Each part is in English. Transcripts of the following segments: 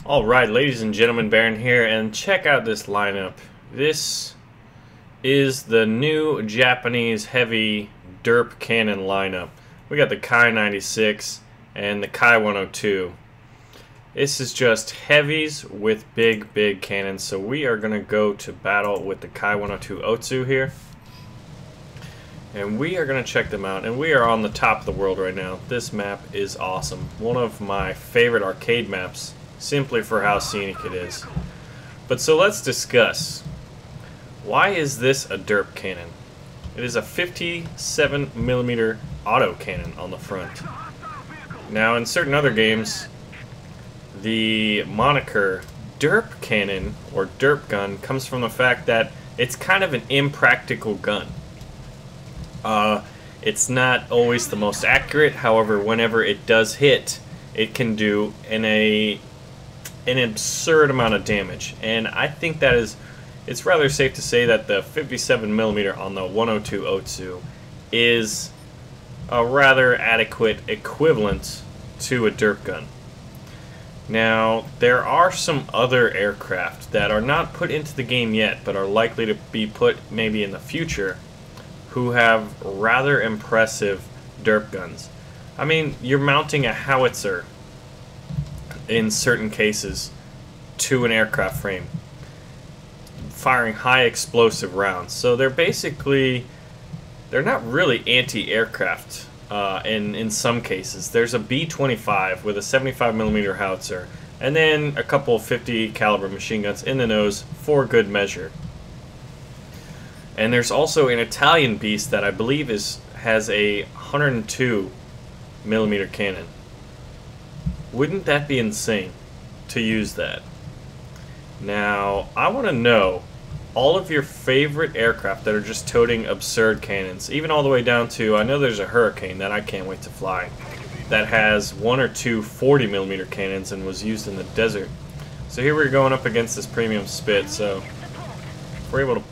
Alright, ladies and gentlemen, Baron here, and check out this lineup. This is the new Japanese heavy Derp cannon lineup. We got the Kai 96 and the Kai 102. This is just heavies with big cannons, so we are going to go to battle with the Kai 102 Otsu here. And we are going to check them out, and we are on the top of the world right now. This map is awesome. One of my favorite arcade maps, simply for how scenic it is. But so let's discuss. Why is this a Derp cannon? It is a 57mm auto cannon on the front. Now in certain other games, the moniker Derp cannon or Derp gun comes from the fact that it's kind of an impractical gun. It's not always the most accurate, however, whenever it does hit, it can do an absurd amount of damage. And I think that it's rather safe to say that the 57mm on the 102 Otsu is a rather adequate equivalent to a Derp gun. Now, there are some other aircraft that are not put into the game yet, but are likely to be put maybe in the future, who have rather impressive Derp guns. I mean, you're mounting a howitzer in certain cases to an aircraft frame, firing high explosive rounds. So they're not really anti-aircraft in some cases. There's a B-25 with a 75mm howitzer, and then a couple of 50 caliber machine guns in the nose for good measure. And there's also an Italian beast that I believe has a 102mm cannon. Wouldn't that be insane to use that? Now, I want to know all of your favorite aircraft that are just toting absurd cannons, even all the way down to, I know there's a Hurricane that I can't wait to fly, that has one or two 40mm cannons and was used in the desert. So here we're going up against this premium Spit, so we're able to...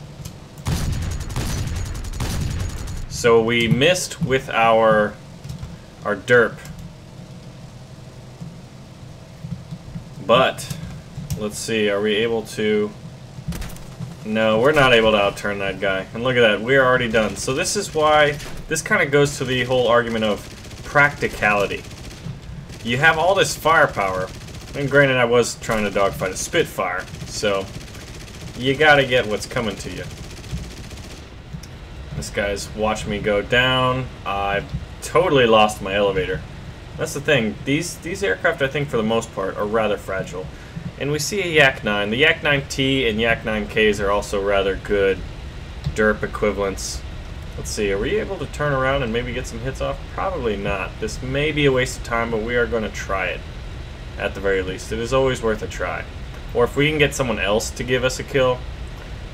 So we missed with our Derp. But, let's see, are we able to... No, we're not able to outturn that guy. And look at that, we're already done. So this is why, this kind of goes to the whole argument of practicality. You have all this firepower, and granted I was trying to dogfight a Spitfire, so you gotta get what's coming to you. This guy's watching me go down. I've totally lost my elevator. That's the thing. These aircraft, I think, for the most part, are rather fragile. And we see a Yak 9. The Yak 9T and Yak 9Ks are also rather good Derp equivalents. Let's see, are we able to turn around and maybe get some hits off? Probably not. This may be a waste of time, but we are going to try it. At the very least. It is always worth a try. Or if we can get someone else to give us a kill,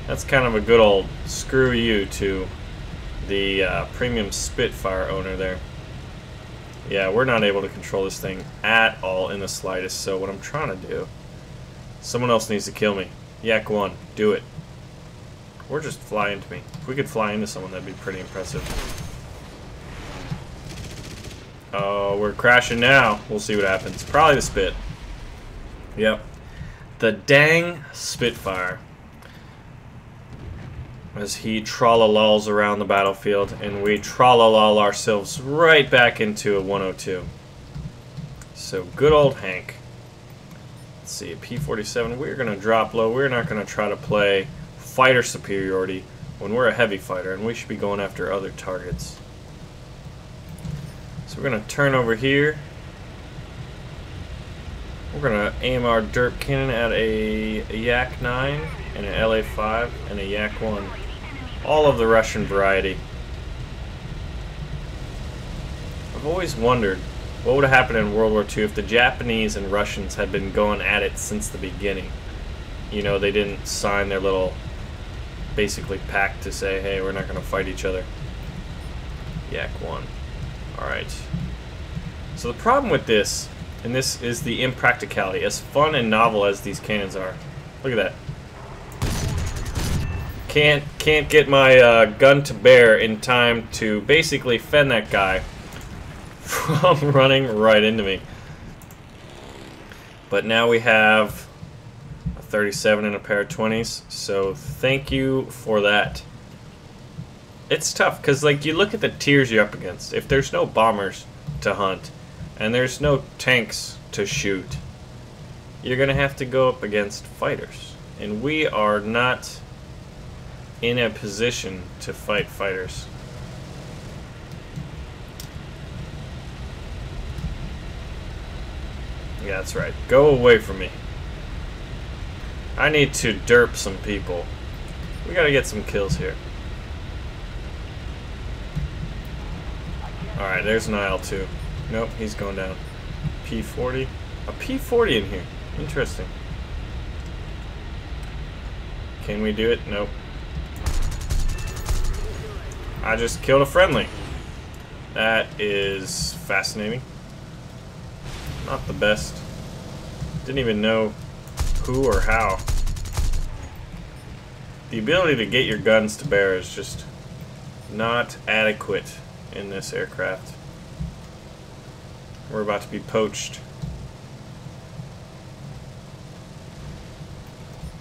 that's kind of a good old screw you to the premium Spitfire owner there. Yeah, we're not able to control this thing at all in the slightest, so what I'm trying to do... Someone else needs to kill me. Yak 1, do it. Or just fly into me. If we could fly into someone, that'd be pretty impressive. Oh, we're crashing now. We'll see what happens. Probably the Spit. Yep. The dang Spitfire. As he tra-la-lals around the battlefield, and we tra-la-lal ourselves right back into a 102. So, good old Hank. Let's see, a P-47, we're going to drop low. We're not going to try to play fighter superiority when we're a heavy fighter, and we should be going after other targets. So we're going to turn over here. We're going to aim our Derp cannon at a Yak 9 and an LA-5 and a Yak 1. All of the Russian variety. I've always wondered what would have happened in World War II if the Japanese and Russians had been going at it since the beginning. You know, they didn't sign their little, basically, pact to say, hey, we're not going to fight each other. Yak 1. Alright. So the problem with this, and this is the impracticality, as fun and novel as these cannons are. Look at that. Can't get my gun to bear in time to basically fend that guy from running right into me. But now we have a 37 and a pair of 20s, so thank you for that. It's tough, because like, you look at the tiers you're up against. If there's no bombers to hunt, and there's no tanks to shoot, you're going to have to go up against fighters. And we are not in a position to fight fighters. Yeah, that's right. Go away from me. I need to derp some people. We gotta get some kills here. Alright, there's an IL-2. Nope, he's going down. P40. A P40 in here. Interesting. Can we do it? Nope. I just killed a friendly. That is fascinating. Not the best. Didn't even know who or how. The ability to get your guns to bear is just not adequate in this aircraft. We're about to be poached.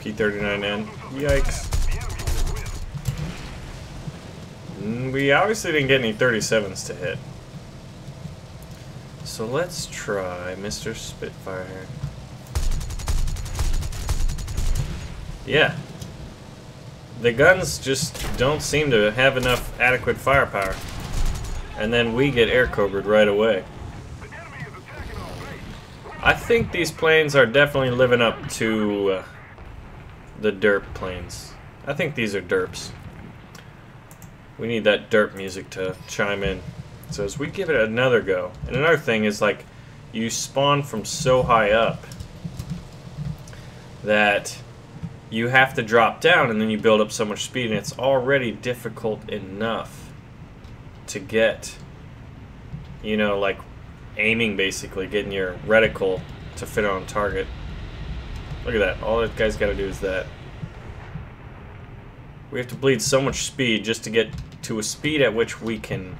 P-39N. Yikes. We obviously didn't get any 37s to hit. So let's try Mr. Spitfire. Yeah. The guns just don't seem to have enough adequate firepower. And then we get air cobraed right away. I think these planes are definitely living up to the derp planes. I think these are derps. We need that derp music to chime in. So as we give it another go, and another thing is, like, you spawn from so high up that you have to drop down, and then you build up so much speed, and it's already difficult enough to get, you know, like aiming, basically getting your reticle to fit on target. Look at that. All that guy's got to do is that. We have to bleed so much speed just to get to a speed at which we can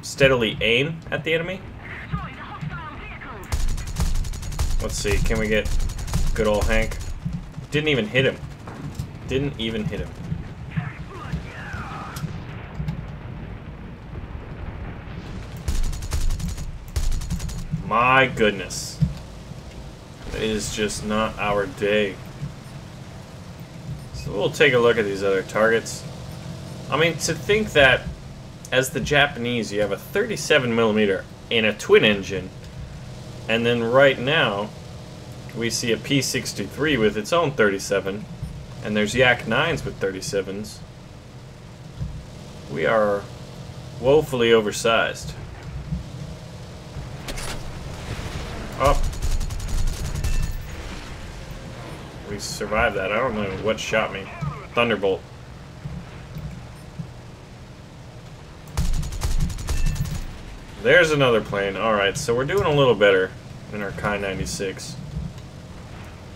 steadily aim at the enemy. Let's see, can we get good old Hank? Didn't even hit him. Didn't even hit him. My goodness. It is just not our day. So we'll take a look at these other targets. I mean, to think that as the Japanese you have a 37mm in a twin engine, and then right now we see a P-63 with its own 37, and there's Yak-9s with 37s. We are woefully oversized. Oh. We survived that. I don't know what shot me. Thunderbolt. There's another plane. Alright, so we're doing a little better in our Kai 96.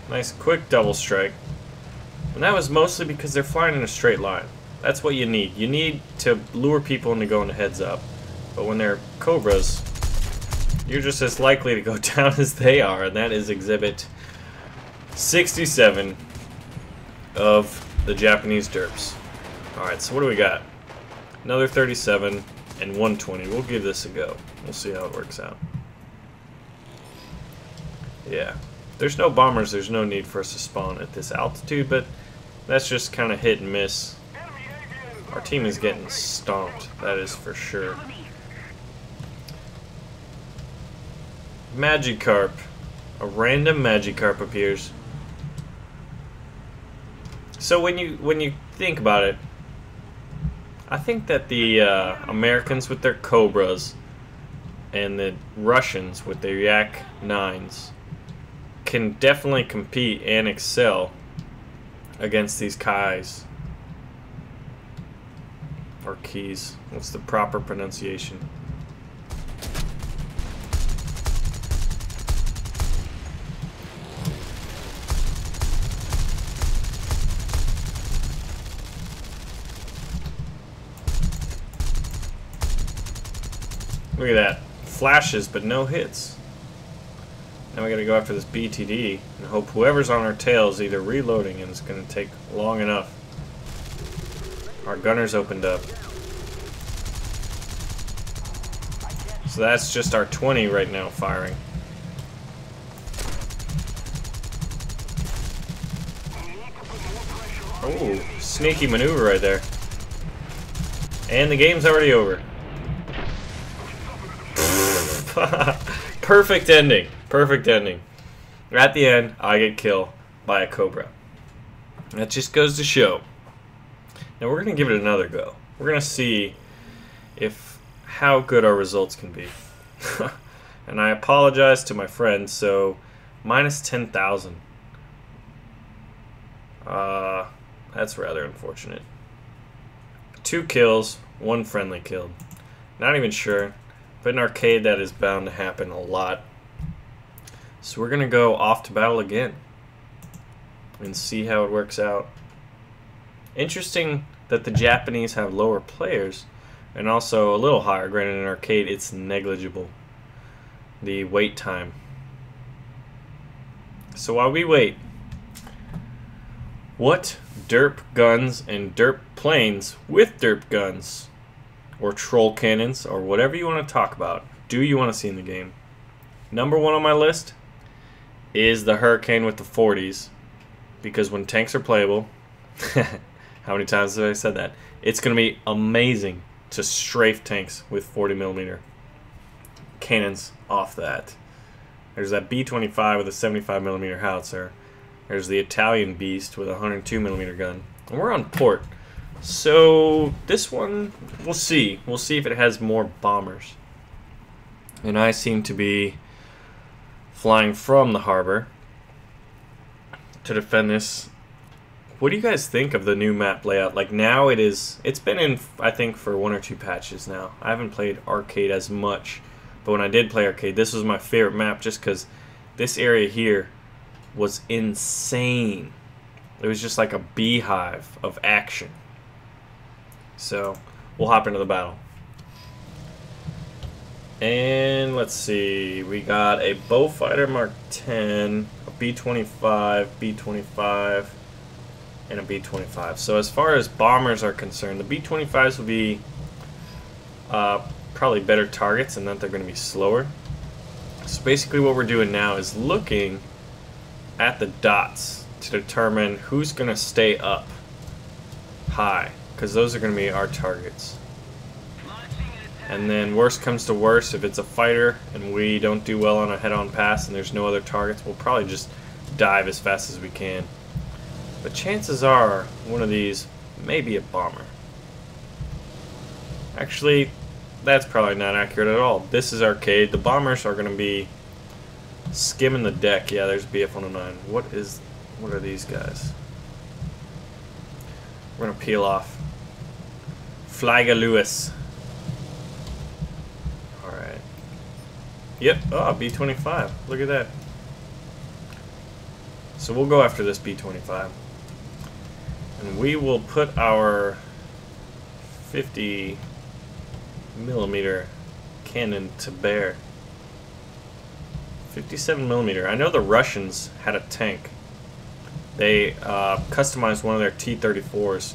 Nice quick double strike. And that was mostly because they're flying in a straight line. That's what you need. You need to lure people into going heads up. But when they're Cobras, you're just as likely to go down as they are, and that is exhibit 67 of the Japanese derps. Alright, so what do we got? Another 37 and 120. We'll give this a go. We'll see how it works out. Yeah. There's no bombers, there's no need for us to spawn at this altitude, but that's just kind of hit and miss. Our team is getting stomped, that is for sure. Magikarp. A random Magikarp appears. So when you think about it, I think that the Americans with their Cobras and the Russians with their Yak-9s can definitely compete and excel against these Kais. Or Keys. What's the proper pronunciation? Look at that. Flashes, but no hits. Now we gotta go after this BTD and hope whoever's on our tail is either reloading and it's gonna take long enough. Our gunner's opened up. So that's just our 20 right now firing. Oh, sneaky maneuver right there. And the game's already over. Perfect ending. Perfect ending. At the end, I get killed by a Cobra. That just goes to show. Now we're going to give it another go. We're going to see how good our results can be. And I apologize to my friends, so minus 10,000. That's rather unfortunate. 2 kills, 1 friendly killed. Not even sure, but in arcade that is bound to happen a lot. So we're gonna go off to battle again and see how it works out. Interesting that the Japanese have lower players and also a little higher. Granted, in arcade it's negligible, the wait time. So while we wait, what derp guns and derp planes with derp guns or troll cannons or whatever you want to talk about do you want to see in the game? Number 1 on my list is the Hurricane with the 40s, because when tanks are playable, how many times have I said that? It's going to be amazing to strafe tanks with 40mm cannons off that. There's that B-25 with a 75mm howitzer. There's the Italian Beast with a 102mm gun. And we're on port. So this one, we'll see. We'll see if it has more bombers. And I seem to be flying from the harbor to defend this. What do you guys think of the new map layout? Like now it's been in, I think, for 1 or 2 patches now. I haven't played arcade as much. But when I did play arcade, this was my favorite map just because this area here was insane. It was just like a beehive of action. So we'll hop into the battle. And let's see, we got a Bowfighter Mark 10, a B-25, B-25, and a B-25. So as far as bombers are concerned, the B-25s will be probably better targets, and that they're going to be slower. So basically what we're doing now is looking at the dots to determine who's going to stay up high, because those are going to be our targets. And then worst comes to worst, if it's a fighter and we don't do well on a head-on pass and there's no other targets, we'll probably just dive as fast as we can. But chances are one of these may be a bomber. Actually, that's probably not accurate at all. This is arcade. The bombers are going to be skimming the deck. Yeah, there's BF-109. What are these guys? We're going to peel off. Flagga Lewis. Alright. Yep. Oh, B-25. Look at that. So we'll go after this B-25. And we will put our 50mm cannon to bear. 57mm. I know the Russians had a tank. They customized one of their T-34s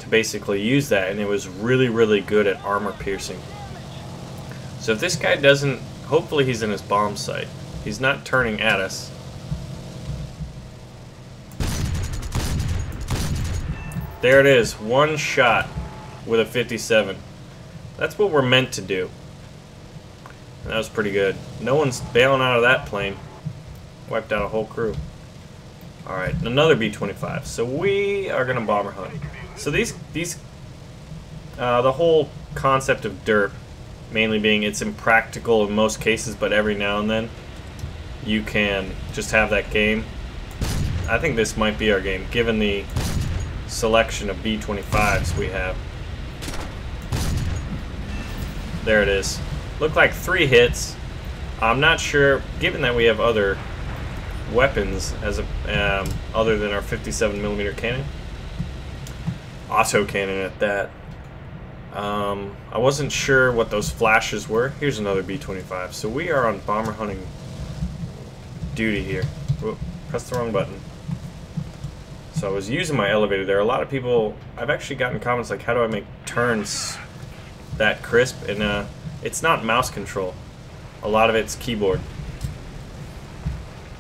to basically use that, and it was really, really good at armor piercing. So if this guy doesn't, hopefully he's in his bomb site. He's not turning at us. There it is, one shot with a 57. That's what we're meant to do. And that was pretty good. No one's bailing out of that plane. Wiped out a whole crew. Alright, another B-25. So we are going to bomber hunt. So the whole concept of derp, mainly being it's impractical in most cases, but every now and then you can just have that game. I think this might be our game, given the selection of B-25s we have. There it is. Looked like 3 hits. I'm not sure, given that we have other weapons as a other than our 57mm cannon, auto cannon at that. I wasn't sure what those flashes were. Here's another B-25. So we are on bomber hunting duty here. Whoop, pressed the wrong button. So I was using my elevator there. A lot of people, I've actually gotten comments like, how do I make turns that crisp? And it's not mouse control. A lot of it's keyboard.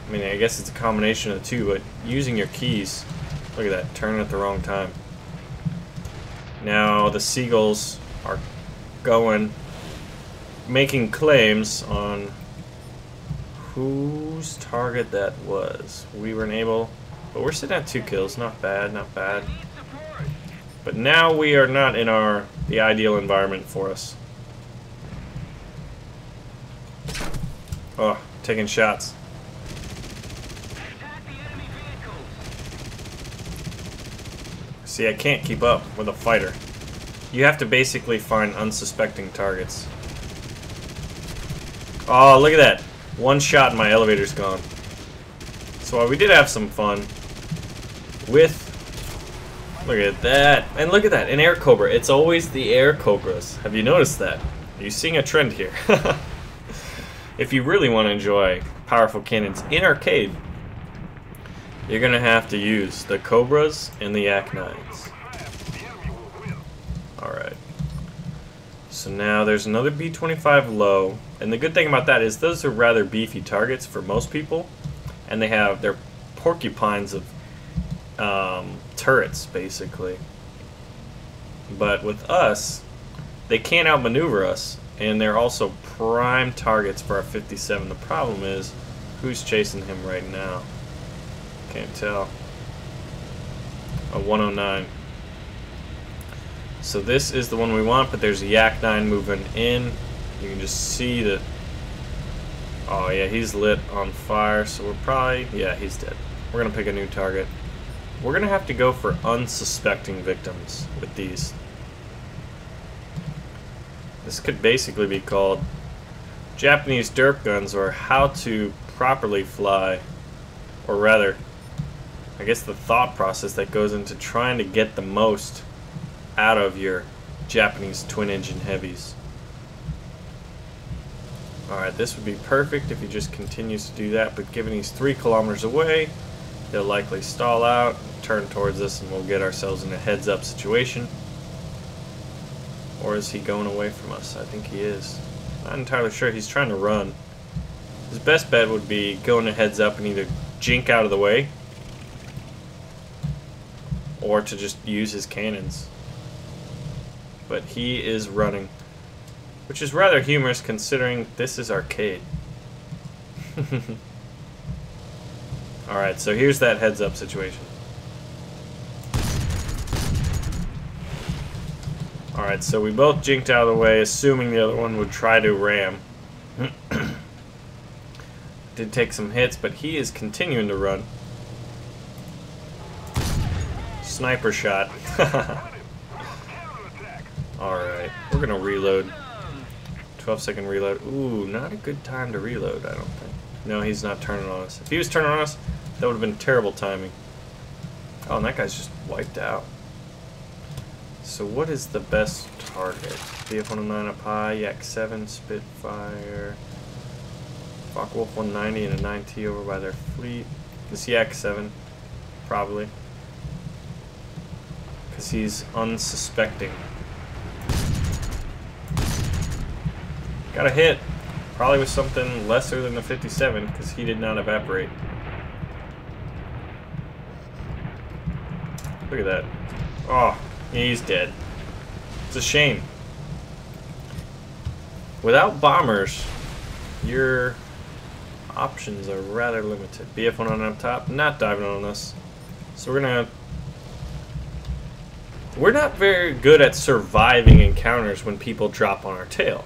I mean, I guess it's a combination of the two, but using your keys, look at that, turning at the wrong time. Now the seagulls are going, making claims on whose target that was. We weren't able, but we're sitting at 2 kills. Not bad, not bad. But now we are not in the ideal environment for us. Oh, taking shots. See, I can't keep up with a fighter. You have to basically find unsuspecting targets. Oh, look at that. One shot and my elevator's gone. So we did have some fun with... Look at that. And look at that, an air cobra. It's always the air cobras. Have you noticed that? Are you seeing a trend here? If you really want to enjoy powerful cannons in arcade, you're going to have to use the Cobras and the Yak-9s. Alright. So now there's another B-25 low. And the good thing about that is those are rather beefy targets for most people. And they're porcupines of turrets, basically. But with us, they can't outmaneuver us. And they're also prime targets for our 57. The problem is, who's chasing him right now? Can't tell. A 109. So this is the one we want, but there's a Yak-9 moving in. You can just see the... Oh yeah, he's lit on fire, so we're probably... Yeah, he's dead. We're gonna pick a new target. We're gonna have to go for unsuspecting victims with these. This could basically be called Japanese derp guns, or how to properly fly, or rather, I guess the thought process that goes into trying to get the most out of your Japanese twin-engine heavies. Alright, this would be perfect if he just continues to do that, but given he's 3 kilometers away, he'll likely stall out, turn towards us, and we'll get ourselves in a heads-up situation. Or is he going away from us? I think he is. Not entirely sure. He's trying to run. His best bet would be going a heads up and either jink out of the way, or to just use his cannons. But he is running, which is rather humorous considering this is arcade. Alright, so here's that heads up situation. Alright, so we both jinked out of the way, assuming the other one would try to ram. Did take some hits, but he is continuing to run. Sniper shot. Alright, we're gonna reload. 12-second reload. Ooh, not a good time to reload, I don't think. No, he's not turning on us. If he was turning on us, that would have been terrible timing. Oh, and that guy's just wiped out. So what is the best target? BF-109 up high, Yak-7, Spitfire, Focke-Wulf 190 and a 9T over by their fleet. This Yak-7, probably. Because he's unsuspecting. Got a hit. Probably with something lesser than the 57, because he did not evaporate. Look at that. Oh, he's dead. It's a shame. Without bombers, your options are rather limited. BF-109 up top, not diving on us. So we're not very good at surviving encounters when people drop on our tail.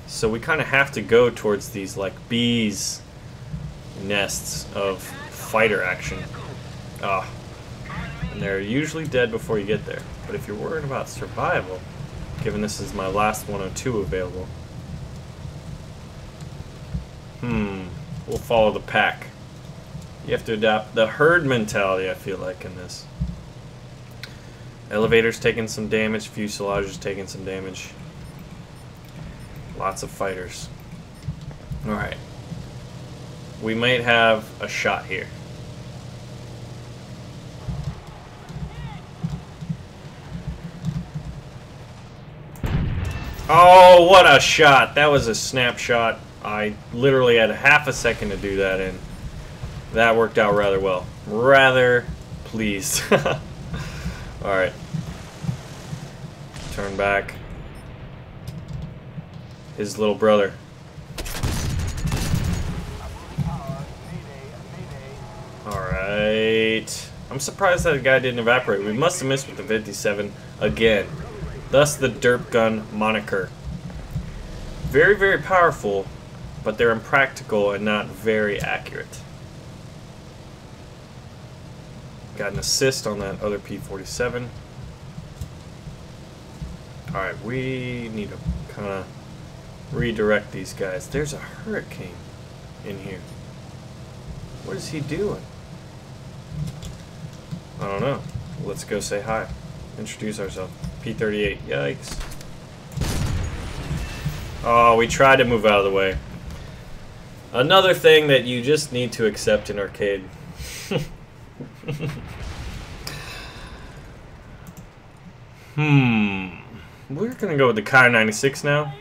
So we kind of have to go towards these like bees nests of fighter action. And they're usually dead before you get there. But if you're worried about survival, given this is my last 102 available, we'll follow the pack. You have to adopt the herd mentality, I feel like, in this. Elevator's taking some damage, fuselage is taking some damage. Lots of fighters. Alright. we might have a shot here. Oh, what a shot. That was a snapshot. I literally had half a second to do that, and that worked out rather well. Rather pleased. Alright. Turn back. His little brother. Alright. I'm surprised that guy didn't evaporate. We must have missed with the 57 again. Thus the Derp gun moniker. Very, very powerful, but they're impractical and not very accurate. Got an assist on that other P-47. Alright, we need to kind of redirect these guys. There's a hurricane in here. What is he doing? I don't know. Let's go say hi. Introduce ourselves. P-38. Yikes. Oh, we tried to move out of the way. Another thing that you just need to accept in arcade. We're gonna go with the Kar 96 now.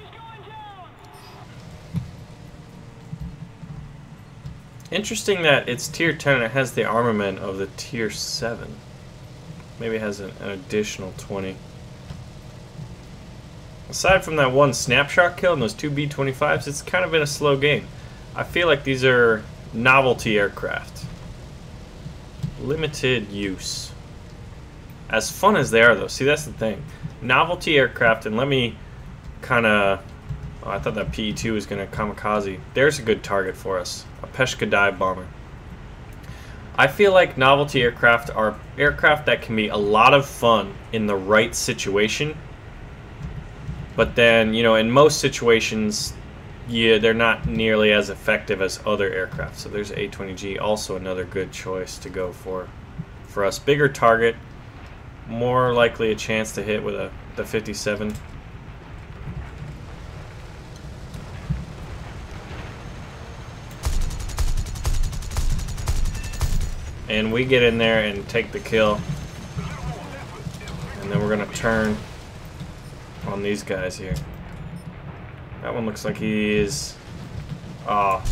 Interesting that it's tier 10 and it has the armament of the tier 7. Maybe it has an additional 20. Aside from that one snapshot kill and those two B-25s, it's kind of been a slow game. I feel like these are novelty aircraft. Limited use. As fun as they are, though. See, that's the thing. Novelty aircraft, and let me kind of... Oh, I thought that PE-2 was going to kamikaze. There's a good target for us. A Peshka dive bomber. I feel like novelty aircraft are aircraft that can be a lot of fun in the right situation. But then, you know, in most situations, yeah, they're not nearly as effective as other aircraft. So there's A-20G, also another good choice to go for us. Bigger target, more likely a chance to hit with the 57. And we get in there and take the kill. And then we're going to turn on these guys here. That one looks like he is... Oh.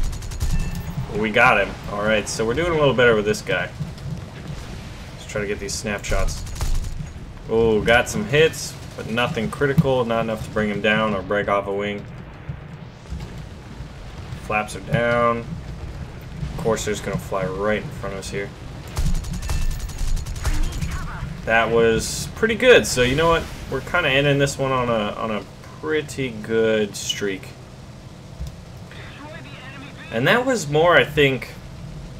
We got him. Alright, so we're doing a little better with this guy. Let's try to get these snapshots. Oh, got some hits, but nothing critical. Not enough to bring him down or break off a wing. Flaps are down. Of course, they're just going to fly right in front of us here. That was pretty good. So you know what? We're kind of ending this one on a pretty good streak. And that was more, I think,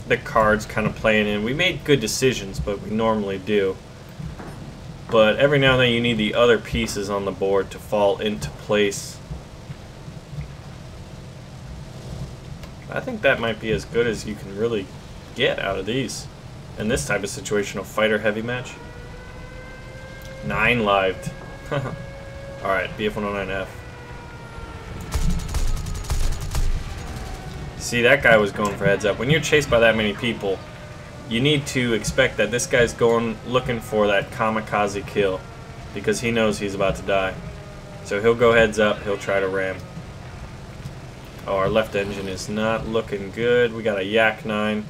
the cards kind of playing in. We made good decisions, but we normally do. But every now and then you need the other pieces on the board to fall into place. I think that might be as good as you can really get out of these in this type of situational fighter heavy match. 9 lived. Alright, BF-109F. See, that guy was going for heads up. When you're chased by that many people, you need to expect that this guy's going looking for that kamikaze kill because he knows he's about to die. So he'll go heads up, he'll try to ram. Oh, our left engine is not looking good. We got a Yak 9.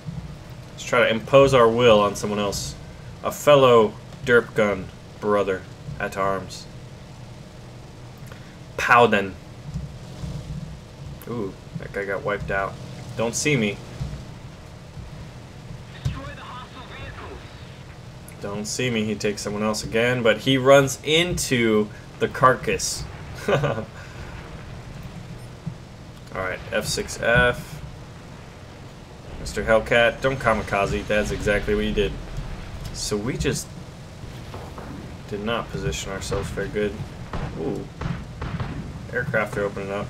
Let's try to impose our will on someone else. A fellow derp gun brother at arms. Powden. Ooh, that guy got wiped out. Don't see me. Don't see me. He takes someone else again, but he runs into the carcass. Alright, F6F. Mr. Hellcat, don't kamikaze. That's exactly what you did. So we just did not position ourselves very good. Ooh. Aircraft are opening up.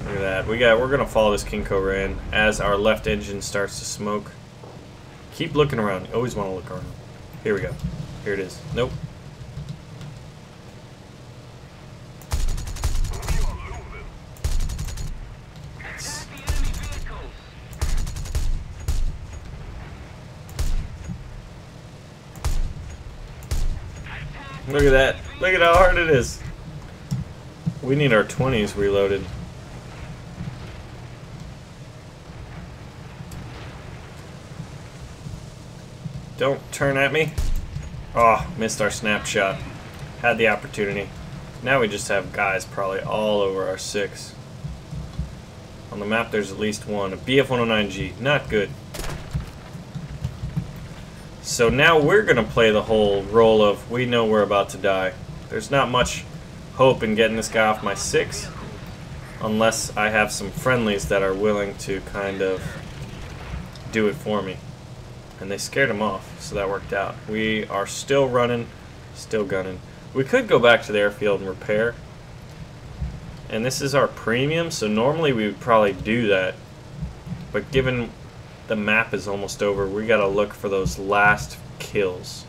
Look at that. We're gonna follow this King Cobra in as our left engine starts to smoke. Keep looking around. You always want to look around. Here we go. Here it is. Nope. Look at that. Look at how hard it is. We need our 20s reloaded. Don't turn at me. Oh, missed our snapshot. Had the opportunity. Now we just have guys probably all over our 6. On the map there's at least one. A BF-109G. Not good. So now we're going to play the whole role of we know we're about to die. There's not much hope in getting this guy off my 6. Unless I have some friendlies that are willing to kind of do it for me. And they scared him off, so that worked out. We are still running, still gunning. We could go back to the airfield and repair. And this is our premium, so normally we would probably do that. But given the map is almost over, we gotta look for those last kills.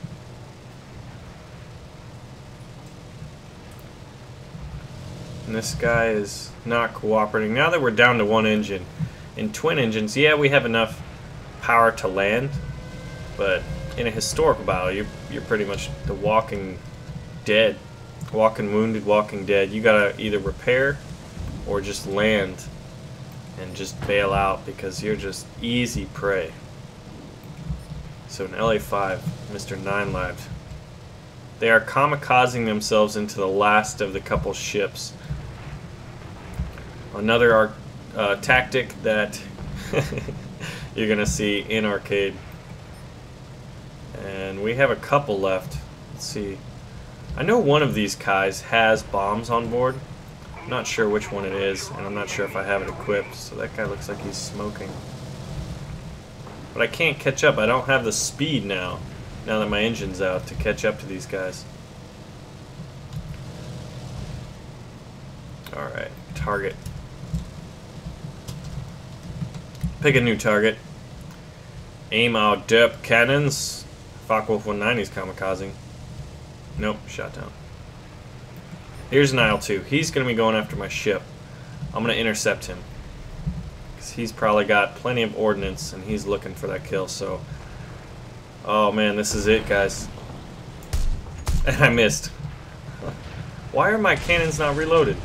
And this guy is not cooperating. Now that we're down to 1 engine, in twin engines, yeah, we have enough power to land. But in a historical battle, you're pretty much the walking dead. Walking wounded, walking dead. You gotta either repair or just land and just bail out because you're just easy prey. So in LA5, Mr. 9 Lives. They are kamikazing themselves into the last of the couple ships. Another tactic that you're gonna see in arcade. And we have a couple left. Let's see. I know one of these guys has bombs on board. I'm not sure which one it is, and I'm not sure if I have it equipped. So that guy looks like he's smoking. But I can't catch up. I don't have the speed now that my engine's out, to catch up to these guys. Alright, target. Pick a new target. Aim our Derp cannons. Focke-Wulf 190's kamikazing. Nope, shot down. Here's an IL-2. He's going to be going after my ship. I'm going to intercept him. Because he's probably got plenty of ordnance, and he's looking for that kill, so... Oh man, this is it, guys. And I missed. Why are my cannons not reloaded?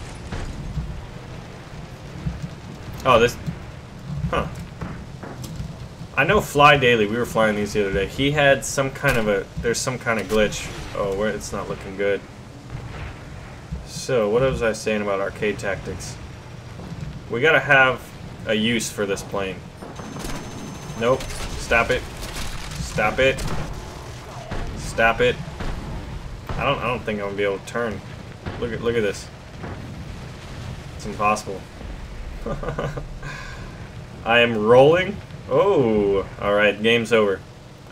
Oh, this... Huh. I know Fly Daily, we were flying these the other day. He had some kind of a... There's some kind of glitch. Oh, it's not looking good. So, what was I saying about arcade tactics? We gotta have a use for this plane. Nope. Stop it. Stop it. Stop it. I don't think I'm gonna be able to turn. Look at this. It's impossible. I am rolling. Oh, alright, game's over.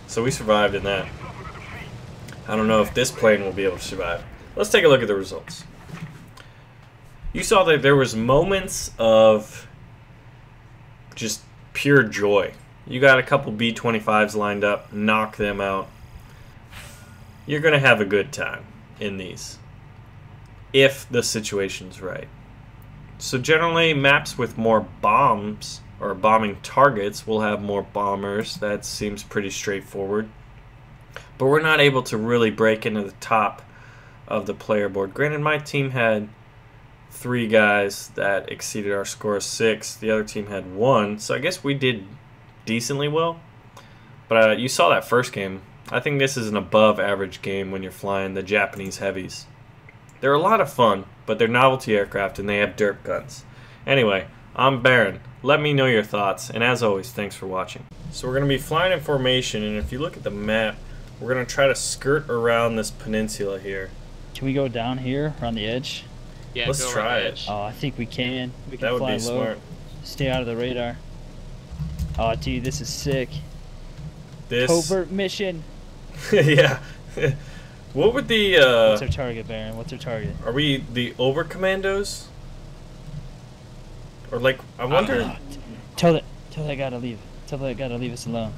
So we survived in that. I don't know if this plane will be able to survive. Let's take a look at the results. You saw that there was moments of just pure joy. You got a couple B-25s lined up, knock them out. You're going to have a good time in these, if the situation's right. So generally, maps with more bombs or bombing targets will have more bombers. That seems pretty straightforward. But we're not able to really break into the top of the player board. Granted, my team had 3 guys that exceeded our score of 6. The other team had 1, so I guess we did decently well. But you saw that first game. I think this is an above average game when you're flying the Japanese heavies. They're a lot of fun, but they're novelty aircraft and they have derp guns. Anyway, I'm Baron. Let me know your thoughts, and as always, thanks for watching. So we're going to be flying in formation, and if you look at the map, we're going to try to skirt around this peninsula here. Can we go down here on the edge? Yeah, let's try it. Oh, I think we can. We can that would fly be low, smart. stay out of the radar. Oh, dude, this is sick. This Covert mission. yeah. What would the What's our target, Baron? What's our target? Are we the over commandos? Or like I wonder Tell that guy to leave. Tell that guy to leave us alone.